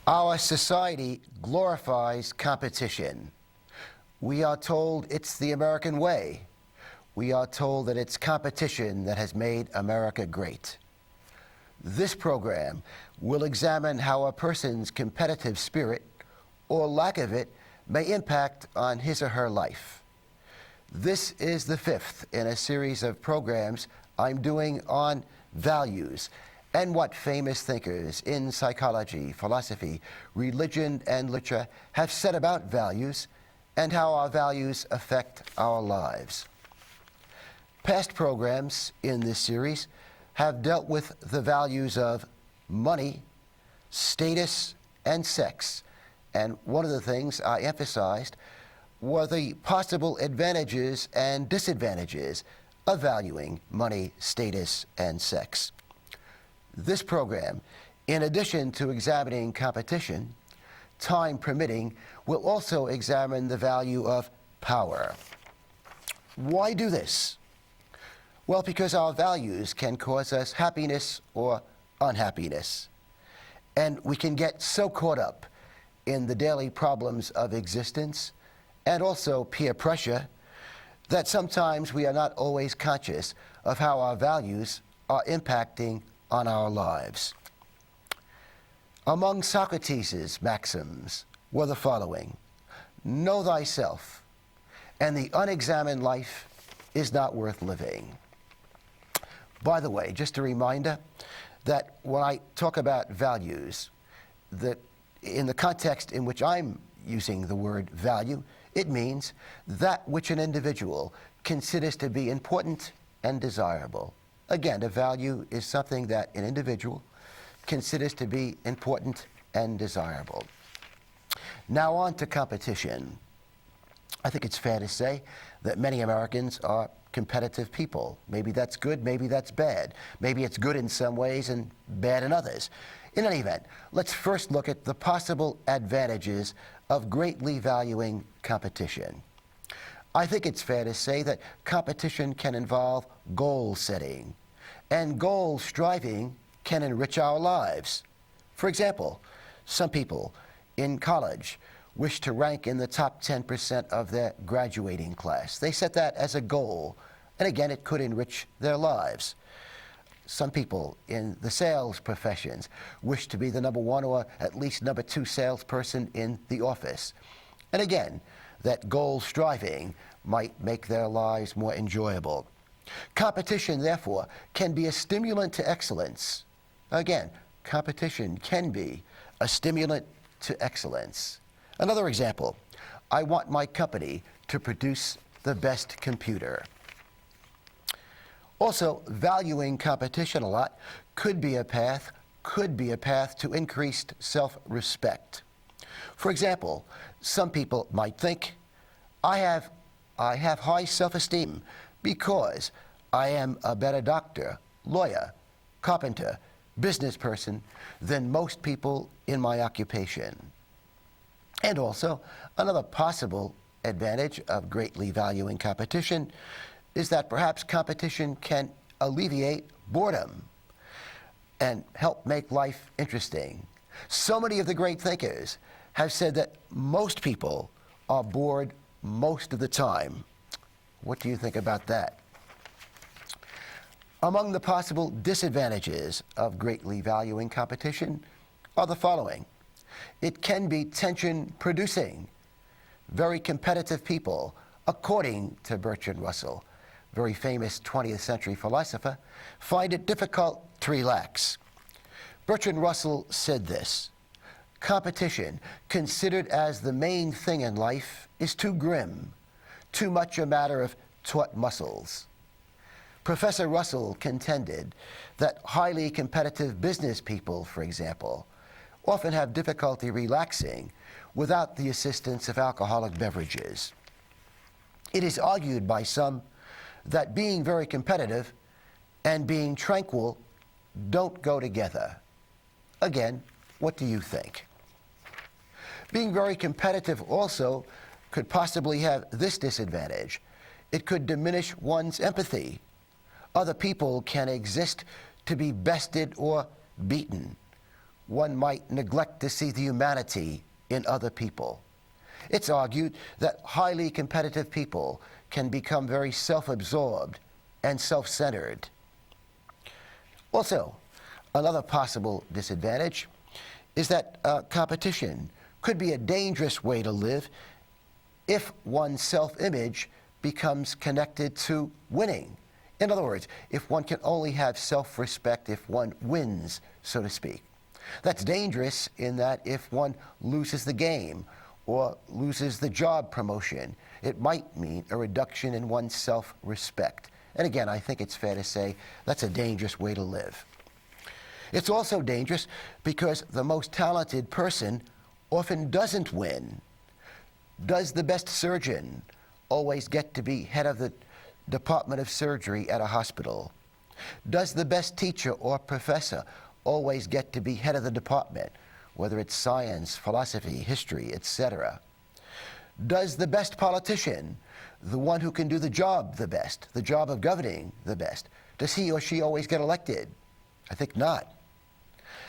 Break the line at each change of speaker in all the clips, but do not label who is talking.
Our society glorifies competition. We are told it's the American way. We are told that it's competition that has made America great. This program will examine how a person's competitive spirit, or lack of it, may impact on his or her life. This is the fifth in a series of programs I'm doing on values and what famous thinkers in psychology, philosophy, religion, and literature have said about values and how our values affect our lives. Past programs in this series have dealt with the values of money, status, and sex. And one of the things I emphasized were the possible advantages and disadvantages of valuing money, status, and sex. This program, in addition to examining competition, time permitting, will also examine the value of power. Why do this? Well, because our values can cause us happiness or unhappiness. And we can get so caught up in the daily problems of existence and also peer pressure that sometimes we are not always conscious of how our values are impacting on our lives. Among Socrates' maxims were the following: know thyself, and the unexamined life is not worth living. By the way, just a reminder that when I talk about values, that in the context in which I'm using the word value, it means that which an individual considers to be important and desirable. Again, a value is something that an individual considers to be important and desirable. Now on to competition. I think it's fair to say that many Americans are competitive people. Maybe that's good, maybe that's bad. Maybe it's good in some ways and bad in others. In any event, let's first look at the possible advantages of greatly valuing competition. I think it's fair to say that competition can involve goal setting, and goal striving can enrich our lives. For example, some people in college wish to rank in the top 10% of their graduating class. They set that as a goal, and again, it could enrich their lives. Some people in the sales professions wish to be the number one or at least number two salesperson in the office. And again, that goal striving might make their lives more enjoyable. Competition, therefore, can be a stimulant to excellence. Again, competition can be a stimulant to excellence. Another example, I want my company to produce the best computer. Also, valuing competition a lot could be a path to increased self-respect. For example, some people might think, I have high self-esteem because I am a better doctor, lawyer, carpenter, business person than most people in my occupation. And also, another possible advantage of greatly valuing competition is that perhaps competition can alleviate boredom and help make life interesting. So many of the great thinkers have said that most people are bored most of the time. What do you think about that? Among the possible disadvantages of greatly valuing competition are the following. It can be tension-producing. Very competitive people, according to Bertrand Russell, very famous 20th century philosopher, find it difficult to relax. Bertrand Russell said this: competition, considered as the main thing in life, is too grim, too much a matter of taut muscles. Professor Russell contended that highly competitive business people, for example, often have difficulty relaxing without the assistance of alcoholic beverages. It is argued by some that being very competitive and being tranquil don't go together. Again, what do you think? Being very competitive also could possibly have this disadvantage. It could diminish one's empathy. Other people can exist to be bested or beaten. one might neglect to see the humanity in other people. It's argued that highly competitive people can become very self-absorbed and self-centered. Also, another possible disadvantage is that competition could be a dangerous way to live if one's self-image becomes connected to winning. In other words, if one can only have self-respect if one wins, so to speak. That's dangerous in that if one loses the game or loses the job promotion, it might mean a reduction in one's self-respect. And again, I think it's fair to say that's a dangerous way to live. It's also dangerous because the most talented person often doesn't win. Does the best surgeon always get to be head of the department of surgery at a hospital? Does the best teacher or professor always get to be head of the department, whether it's science, philosophy, history, etc.? Does the best politician, the one who can do the job the best, the job of governing the best, does he or she always get elected? I think not.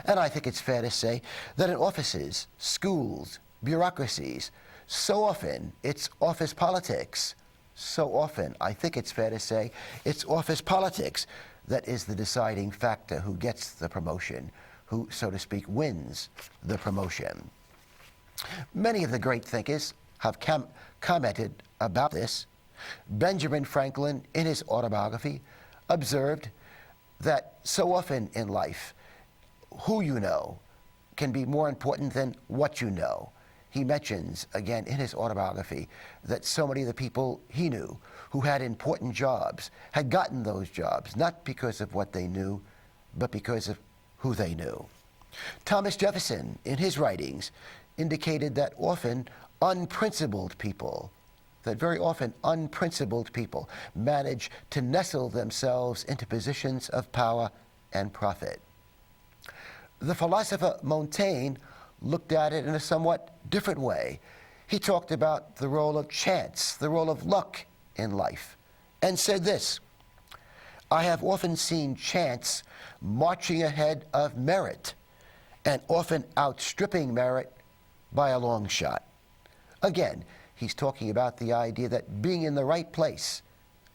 And I think it's fair to say that in offices, schools, bureaucracies, so often it's office politics. So often, I think it's fair to say, it's office politics that is the deciding factor who gets the promotion, who, so to speak, wins the promotion. Many of the great thinkers have commented about this. Benjamin Franklin, in his autobiography, observed that so often in life, who you know can be more important than what you know. He mentions, again, in his autobiography, that so many of the people he knew who had important jobs had gotten those jobs, not because of what they knew, but because of who they knew. Thomas Jefferson, in his writings, indicated that often unprincipled people, that very often unprincipled people manage to nestle themselves into positions of power and profit. The philosopher Montaigne looked at it in a somewhat different way. He talked about the role of chance, the role of luck in life, and said this: I have often seen chance marching ahead of merit, and often outstripping merit by a long shot. Again, he's talking about the idea that being in the right place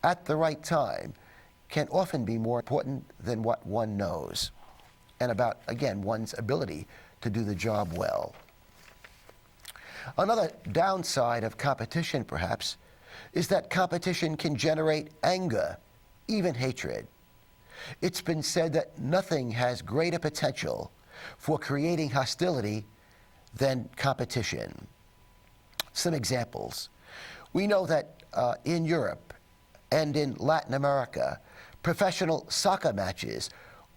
at the right time can often be more important than what one knows, and about, again, one's ability to do the job well. Another downside of competition, perhaps, is that competition can generate anger, even hatred. It's been said that nothing has greater potential for creating hostility than competition. Some examples. We know that in Europe and in Latin America, professional soccer matches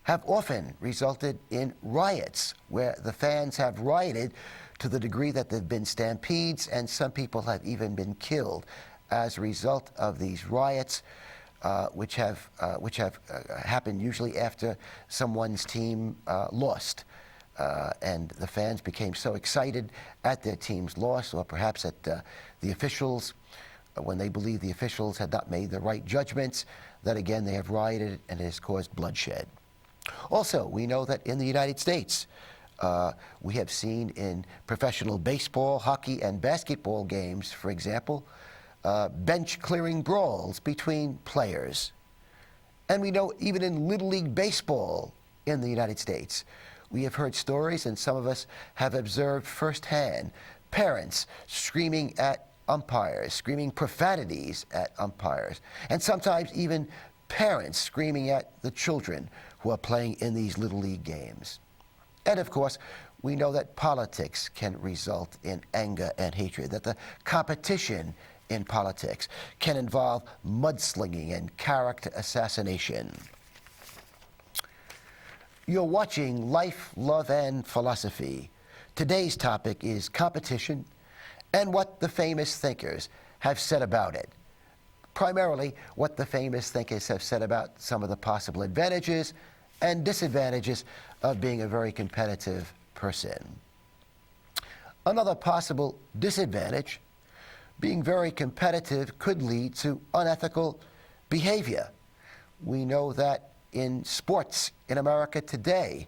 have often resulted in riots, where the fans have rioted to the degree that there have been stampedes, and some people have even been killed as a result of these riots, which have happened usually after someone's team lost. And the fans became so excited at their team's loss, or perhaps at the officials, when they believe the officials had not made the right judgments, that again they have rioted and it has caused bloodshed. Also, we know that in the United States, we have seen in professional baseball, hockey, and basketball games, for example, bench-clearing brawls between players. And we know even in Little League Baseball in the United States, we have heard stories, and some of us have observed firsthand, parents screaming at umpires, screaming profanities at umpires, and sometimes even parents screaming at the children who are playing in these Little League games. And of course, we know that politics can result in anger and hatred, that the competition in politics can involve mudslinging and character assassination. You're watching Life, Love, and Philosophy. Today's topic is competition and what the famous thinkers have said about it. Primarily, what the famous thinkers have said about some of the possible advantages and disadvantages of being a very competitive person. Another possible disadvantage, being very competitive could lead to unethical behavior. We know that in sports in America today,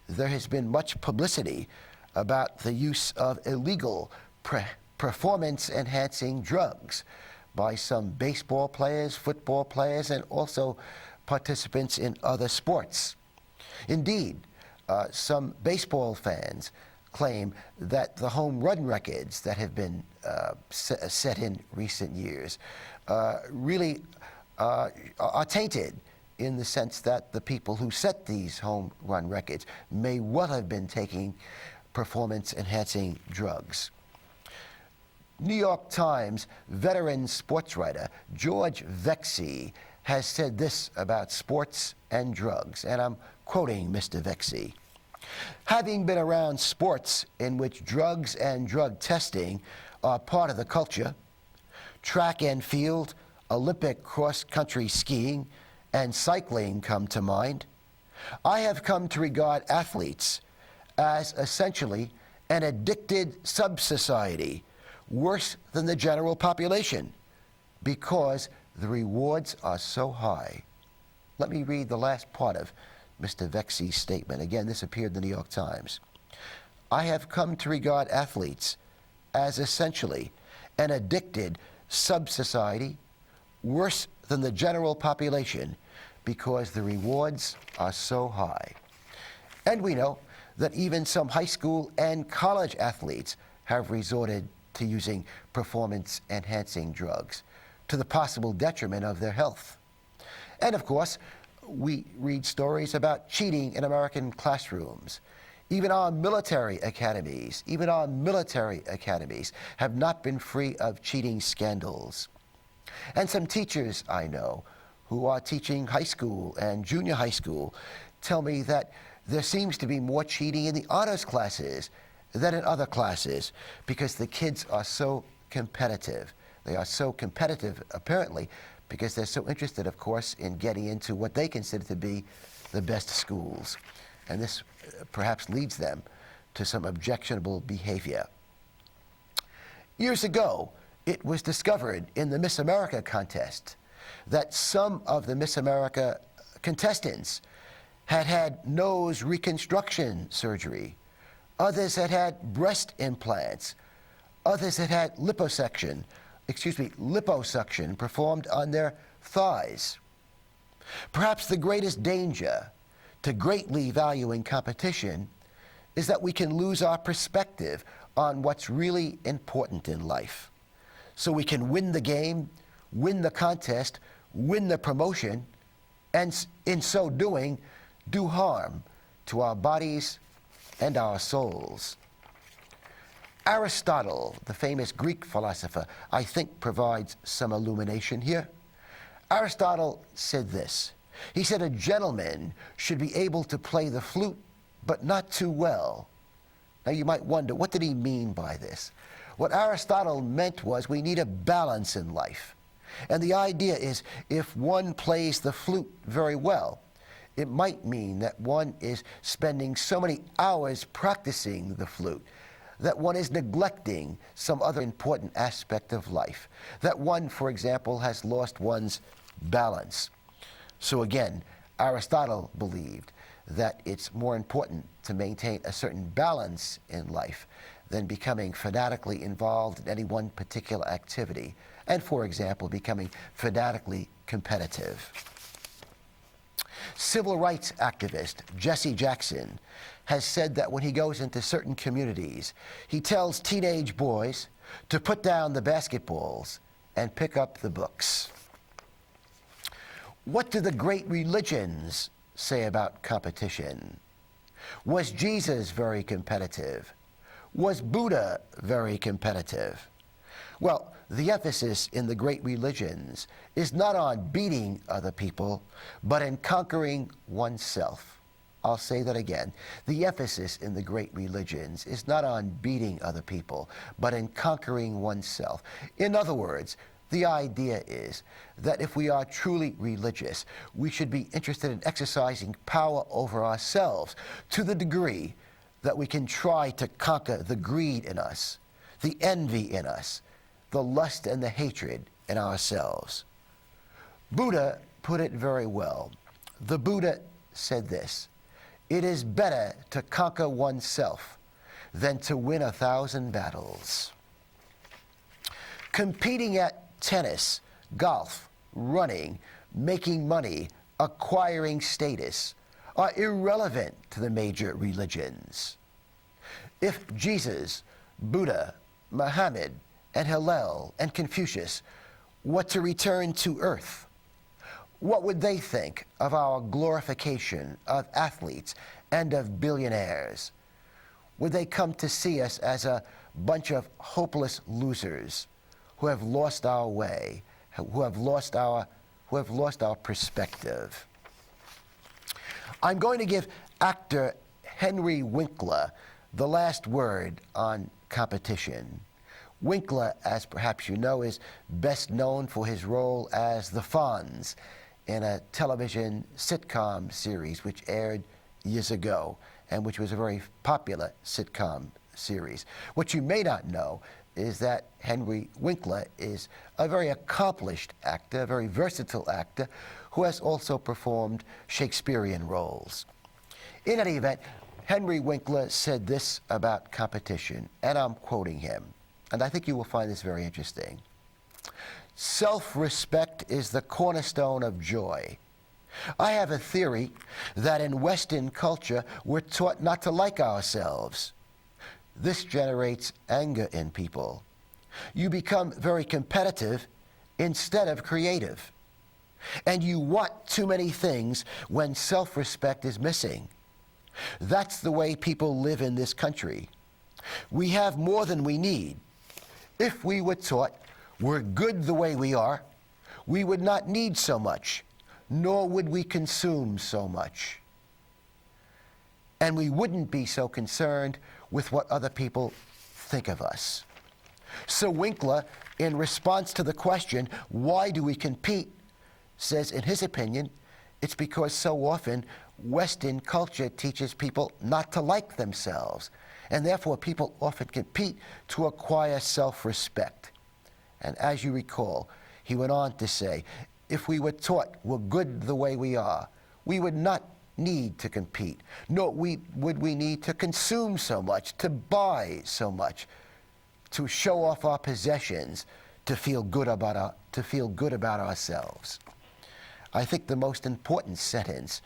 there has been much publicity about the use of illegal performance-enhancing drugs by some baseball players, football players, and also participants in other sports. Indeed, some baseball fans claim that the home run records that have been set in recent years really are tainted, in the sense that the people who set these home run records may well have been taking performance-enhancing drugs. New York Times veteran sports writer George Vexey has said this about sports and drugs, and I'm quoting Mr. Vexey. Having been around sports in which drugs and drug testing are part of the culture, track and field, Olympic cross-country skiing, and cycling come to mind, I have come to regard athletes as essentially an addicted sub-society, worse than the general population, because the rewards are so high. Let me read the last part of Mr. Vexey's statement. Again, this appeared in the New York Times. I have come to regard athletes as essentially an addicted sub-society, worse than the general population, because the rewards are so high. And we know that even some high school and college athletes have resorted to using performance-enhancing drugs, to the possible detriment of their health. And of course, we read stories about cheating in American classrooms. Even our military academies have not been free of cheating scandals. And some teachers I know who are teaching high school and junior high school tell me that there seems to be more cheating in the honors classes than in other classes, because the kids are so competitive. They are so competitive, apparently, because they're so interested, of course, in getting into what they consider to be the best schools. And this perhaps leads them to some objectionable behavior. Years ago, it was discovered in the Miss America contest that some of the Miss America contestants had had nose reconstruction surgery. Others had had breast implants. Others had had liposuction performed on their thighs. Perhaps the greatest danger to greatly valuing competition is that we can lose our perspective on what's really important in life. So we can win the game, win the contest, win the promotion, and in so doing, do harm to our bodies and our souls. Aristotle, the famous Greek philosopher, I think provides some illumination here. Aristotle said this. He said a gentleman should be able to play the flute, but not too well. Now you might wonder, what did he mean by this? What Aristotle meant was we need a balance in life. And the idea is, if one plays the flute very well, it might mean that one is spending so many hours practicing the flute that one is neglecting some other important aspect of life, that one, for example, has lost one's balance. So again, Aristotle believed that it's more important to maintain a certain balance in life than becoming fanatically involved in any one particular activity, and, for example, becoming fanatically competitive. Civil rights activist Jesse Jackson has said that when he goes into certain communities, he tells teenage boys to put down the basketballs and pick up the books. What do the great religions say about competition? Was Jesus very competitive? Was Buddha very competitive? Well, the emphasis in the great religions is not on beating other people, but in conquering oneself. I'll say that again. The emphasis in the great religions is not on beating other people, but in conquering oneself. In other words, the idea is that if we are truly religious, we should be interested in exercising power over ourselves to the degree that we can try to conquer the greed in us, the envy in us, the lust and the hatred in ourselves. Buddha put it very well. The Buddha said this: it is better to conquer oneself than to win 1,000 battles. Competing at tennis, golf, running, making money, acquiring status are irrelevant to the major religions. If Jesus, Buddha, Muhammad, and Hillel and Confucius were to return to earth, what would they think of our glorification of athletes and of billionaires? Would they come to see us as a bunch of hopeless losers who have lost our way, who have lost our perspective? I'm going to give actor Henry Winkler the last word on competition. Winkler, as perhaps you know, is best known for his role as the Fonz in a television sitcom series which aired years ago and which was a very popular sitcom series. What you may not know is that Henry Winkler is a very accomplished actor, a very versatile actor, who has also performed Shakespearean roles. In any event, Henry Winkler said this about competition, and I'm quoting him, and I think you will find this very interesting. Self-respect is the cornerstone of joy. I have a theory that in Western culture, we're taught not to like ourselves. This generates anger in people. You become very competitive instead of creative. And you want too many things when self-respect is missing. That's the way people live in this country. We have more than we need. If we were taught we're good the way we are, we would not need so much, nor would we consume so much. And we wouldn't be so concerned with what other people think of us. So Winkler, in response to the question, why do we compete, says, in his opinion, it's because so often Western culture teaches people not to like themselves, and therefore people often compete to acquire self-respect. And as you recall, he went on to say, if we were taught we're good the way we are, we would not need to compete, nor would we need to consume so much, to buy so much, to show off our possessions, to feel good about ourselves. I think the most important sentence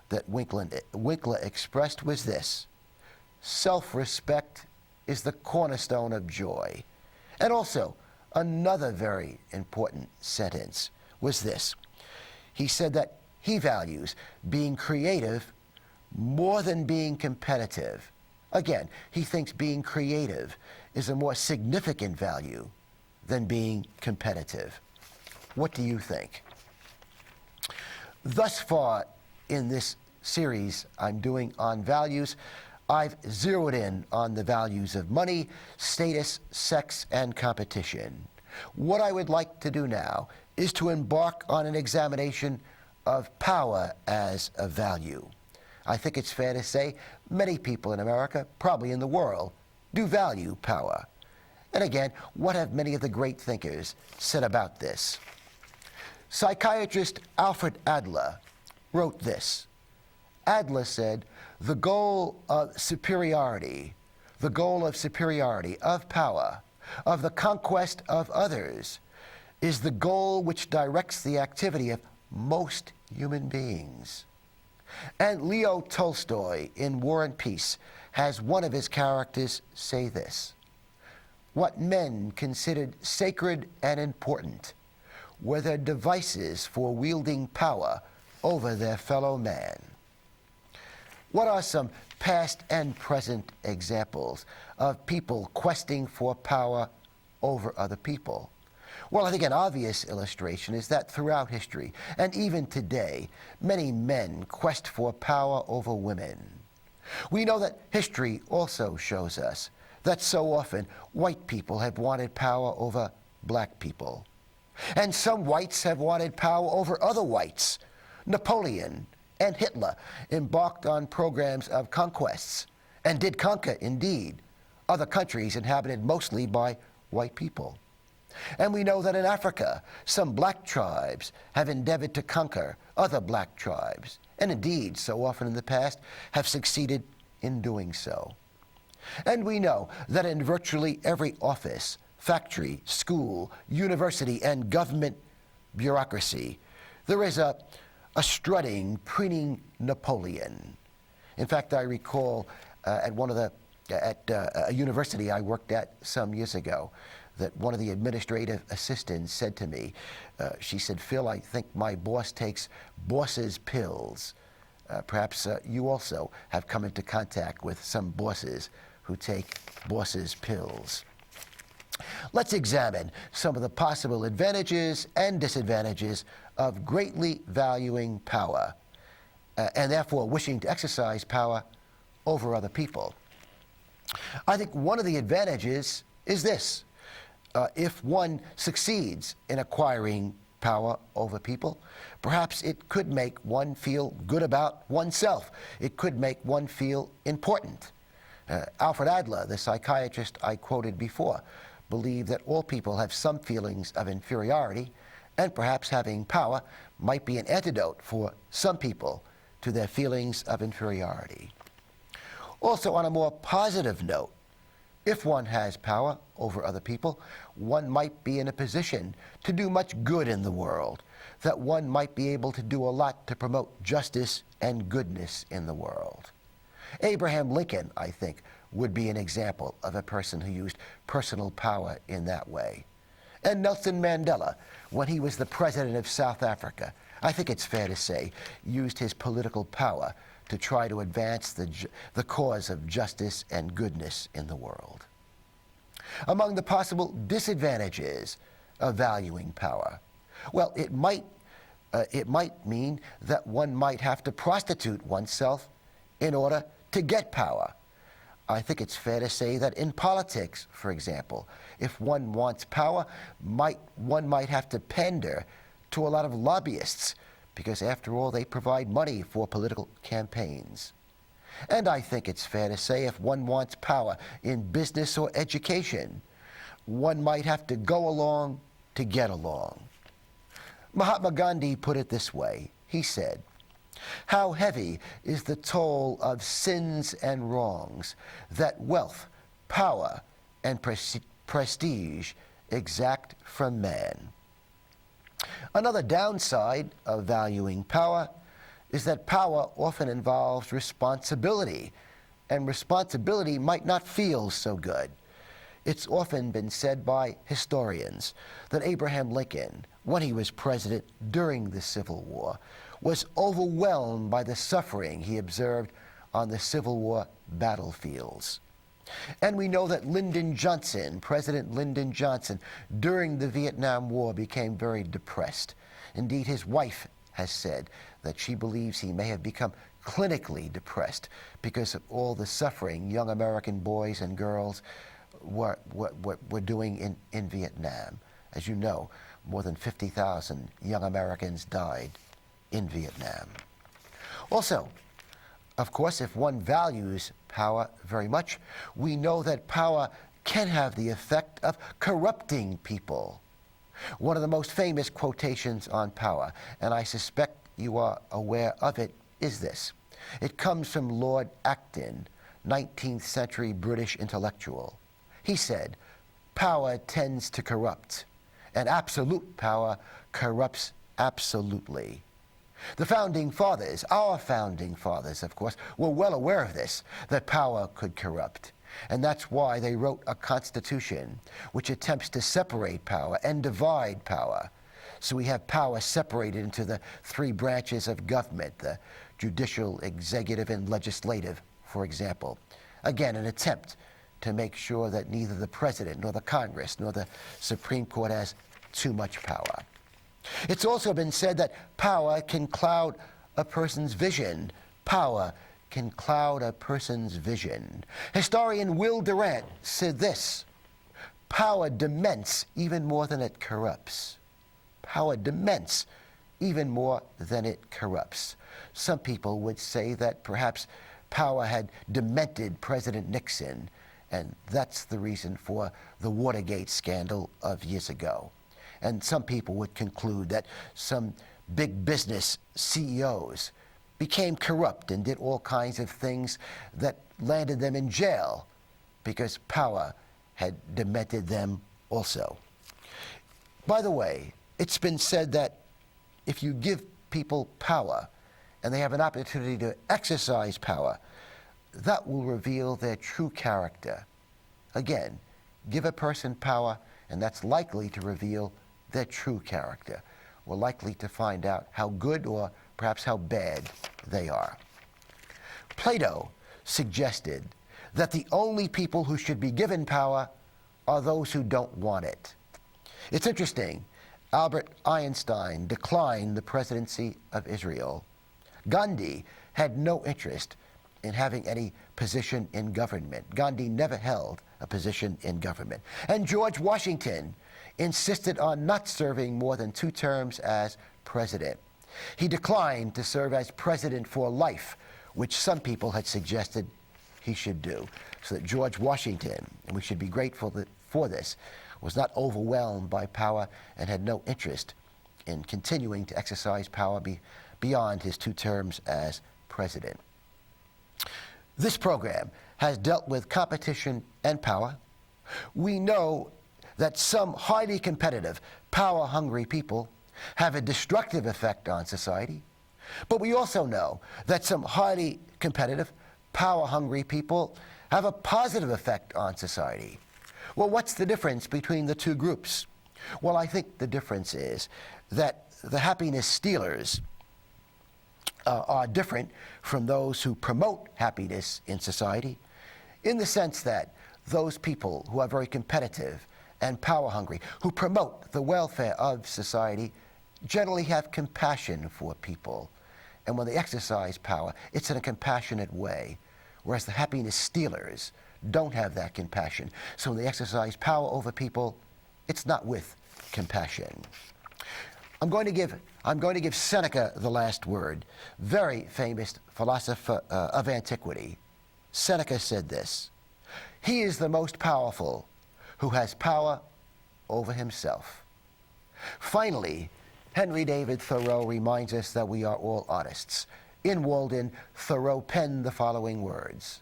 that Winkler expressed was this: self-respect is the cornerstone of joy. And also, another very important sentence was this. He said that he values being creative more than being competitive. Again, he thinks being creative is a more significant value than being competitive. What do you think? Thus far in this series I'm doing on values, I've zeroed in on the values of money, status, sex, and competition. What I would like to do now is to embark on an examination of power as a value. I think it's fair to say many people in America, probably in the world, do value power. And again, what have many of the great thinkers said about this? Psychiatrist Alfred Adler wrote this. Adler said, the goal of superiority, of power, of the conquest of others, is the goal which directs the activity of most human beings. And Leo Tolstoy, in War and Peace, has one of his characters say this: what men considered sacred and important were their devices for wielding power over their fellow man. What are some past and present examples of people questing for power over other people? Well, I think an obvious illustration is that throughout history, and even today, many men quest for power over women. We know that history also shows us that so often white people have wanted power over black people. And some whites have wanted power over other whites. Napoleon and Hitler embarked on programs of conquests and did conquer, indeed, other countries inhabited mostly by white people. And we know that in Africa, some black tribes have endeavored to conquer other black tribes, and indeed, so often in the past, have succeeded in doing so. And we know that in virtually every office, factory, school, university, and government bureaucracy, there is a strutting, preening Napoleon. In fact, I recall at a university I worked at some years ago, that one of the administrative assistants said to me, she said, "Phil, I think my boss takes boss's pills." Perhaps you also have come into contact with some bosses who take boss's pills. Let's examine some of the possible advantages and disadvantages of greatly valuing power, and therefore wishing to exercise power over other people. I think one of the advantages is this. If one succeeds in acquiring power over people, perhaps it could make one feel good about oneself. It could make one feel important. Alfred Adler, the psychiatrist I quoted before, believed that all people have some feelings of inferiority, and perhaps having power might be an antidote for some people to their feelings of inferiority. Also, on a more positive note, if one has power over other people, one might be in a position to do much good in the world, that one might be able to do a lot to promote justice and goodness in the world. Abraham Lincoln, I think, would be an example of a person who used personal power in that way. And Nelson Mandela, when he was the president of South Africa, I think it's fair to say, used his political power to try to advance the cause of justice and goodness in the world. Among the possible disadvantages of valuing power, well, it might mean that one might have to prostitute oneself in order to get power. I think it's fair to say that in politics, for example, if one wants power, one might have to pander to a lot of lobbyists, because after all, they provide money for political campaigns. And I think it's fair to say if one wants power in business or education, one might have to go along to get along. Mahatma Gandhi put it this way. He said, "How heavy is the toll of sins and wrongs that wealth, power, and prestige exact from man." Another downside of valuing power is that power often involves responsibility, and responsibility might not feel so good. It's often been said by historians that Abraham Lincoln, when he was president during the Civil War, was overwhelmed by the suffering he observed on the Civil War battlefields. And we know that President Lyndon Johnson, during the Vietnam War became very depressed. Indeed, his wife has said that she believes he may have become clinically depressed because of all the suffering young American boys and girls were doing in Vietnam. As you know, more than 50,000 young Americans died in Vietnam. Also, of course, if one values power very much, we know that power can have the effect of corrupting people. One of the most famous quotations on power, and I suspect you are aware of it, is this. It comes from Lord Acton, 19th century British intellectual. He said, "Power tends to corrupt, and absolute power corrupts absolutely." The founding fathers, our founding fathers, of course, were well aware of this, that power could corrupt. And that's why they wrote a constitution which attempts to separate power and divide power. So we have power separated into the three branches of government, the judicial, executive, and legislative, for example. Again, an attempt to make sure that neither the president, nor the Congress, nor the Supreme Court has too much power. It's also been said that power can cloud a person's vision. Power can cloud a person's vision. Historian Will Durant said this, "Power dements even more than it corrupts." Power dements even more than it corrupts. Some people would say that perhaps power had demented President Nixon, And that's the reason for the Watergate scandal of years ago. And some people would conclude that some big business CEOs became corrupt and did all kinds of things that landed them in jail because power had demented them also. By the way, it's been said that if you give people power and they have an opportunity to exercise power, that will reveal their true character. Again, give a person power and that's likely to reveal their true character. We're likely to find out how good or perhaps how bad they are. Plato suggested that the only people who should be given power are those who don't want it. It's interesting, Albert Einstein declined the presidency of Israel. Gandhi had no interest in having any position in government. Gandhi never held a position in government. And George Washington insisted on not serving more than 2 terms as president. He declined to serve as president for life, which some people had suggested he should do. So that George Washington, and we should be grateful for this, was not overwhelmed by power and had no interest in continuing to exercise power beyond his 2 terms as president. This program has dealt with competition and power. We know that some highly competitive, power-hungry people have a destructive effect on society. But we also know that some highly competitive, power-hungry people have a positive effect on society. Well, what's the difference between the 2 groups? Well, I think the difference is that the happiness stealers are different from those who promote happiness in society, in the sense that those people who are very competitive and power-hungry, who promote the welfare of society, generally have compassion for people. And when they exercise power, it's in a compassionate way, whereas the happiness stealers don't have that compassion. So when they exercise power over people, it's not with compassion. I'm going to give Seneca the last word, very famous philosopher of antiquity. Seneca said this: "He is the most powerful who has power over himself." Finally, Henry David Thoreau reminds us that we are all artists. In Walden, Thoreau penned the following words: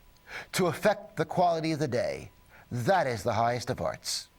"To affect the quality of the day, that is the highest of arts."